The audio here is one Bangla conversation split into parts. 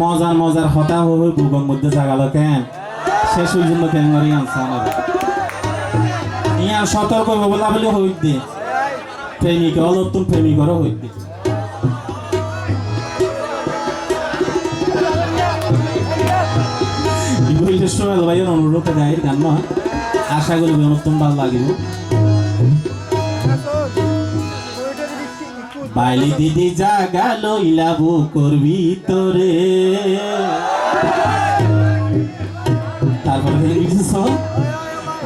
মজার মজার হতা হয়ে বুকের মধ্যে জাগালো কেন শেষ ওই জন্য কেন মারি আনছে আমার ইয়ার সতর্ক বলা বলে হইত দে প্রেমিক অলতুন প্রেমিকরও হইত দে ভাইয়ের অনুরোধ গায়ের গান নয় আশা করি নতুন ভালো লাগিব বাইলি দিদি জাগা লইলা বুকর ভিতরে তারপরে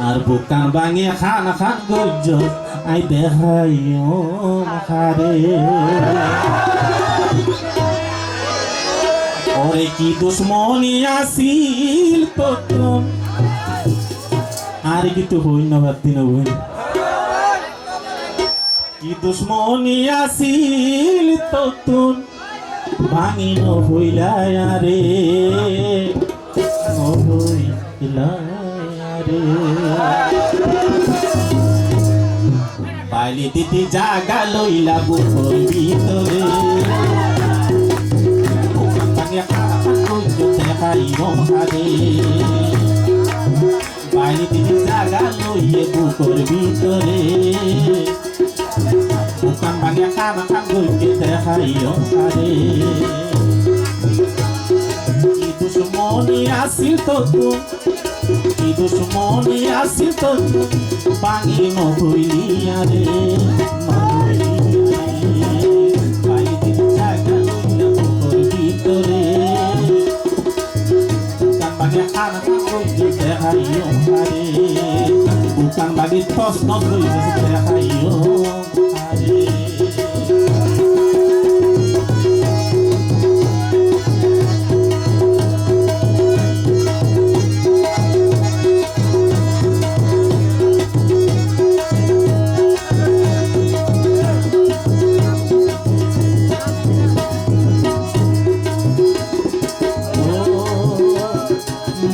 আর বুকান ভাঙে খান খান গজ্জ আই দেখাইও মাখারে ওরে কি দুশ্মনী আসিল তোর আর কিছু হই না ভাবতি না বই কি দুশ্মনী আসিল তোর ভাঙিন হইলা রে হইলা রে বাইলি দিদি জাগা লইলা বুকর ভিতরে বাইরে দিদি জাগা লইয়ে বুকর ভিতরে বুকান ভাঙে খানা খান গইতে দেখাইও আরে কি দুশ্মনী আসিল তো কি দুশ্মনী আসিল তো ভাঙি নহইলিয়া রে bukan bagi tos not hayo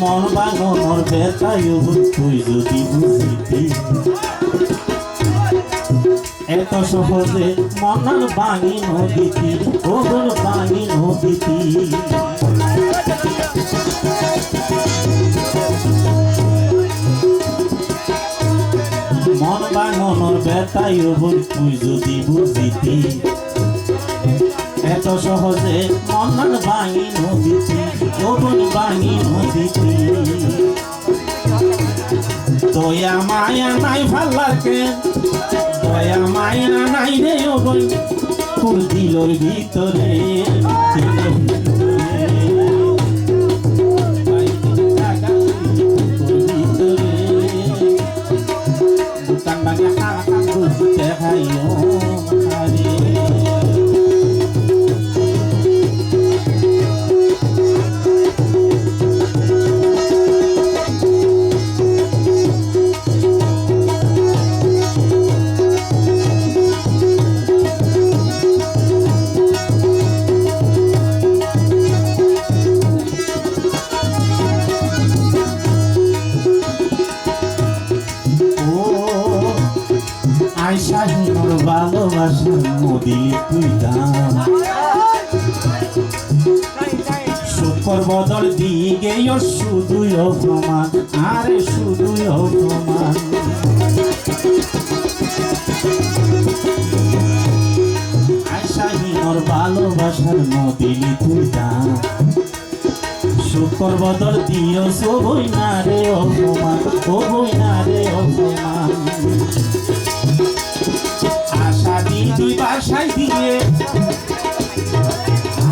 মন বাঙর বেতায় তুই যদি বুঝিতি এত সহজে মনার বাঙি নদীতি ওগল বাঙি নদীতি মন বাঙর বেতায় তুই যদি বুঝিতি এত সহজে মনার বাঙি নদীতি ওগল বাঙি নদীতি দয়া মায়া নাই ভাল লাগে দয়া মায়া নাই রে ও বই তোর দিলর ভিতরে বুকান ভাঙে খানা খান বুঝতে খাইও আইসাহিনোর ভালোবাসার নদী তুই দাম শুকর বদল দিগে শুধুই অপমান আরে শুধুই অপমান আইসাহিনোর ভালোবাসার নদী তুই দাম শুকর বদল দিও সবই না রে অপমান সবই না রে অপমান আশা দিদি বাসায় দিয়ে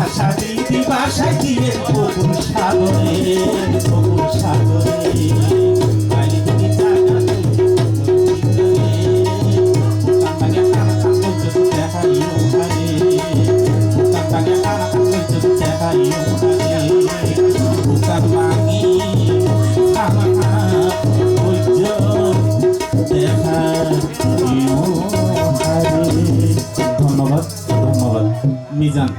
আশা দিদি বাসায় দিয়ে বকুল সাগরে বকুল সাগরে বাইরে দিদি জাগা দেখাইও দেখাইও বুকার মাঙি খানা দেখা ধন্যবাদ ধন্যবাদ মিজান।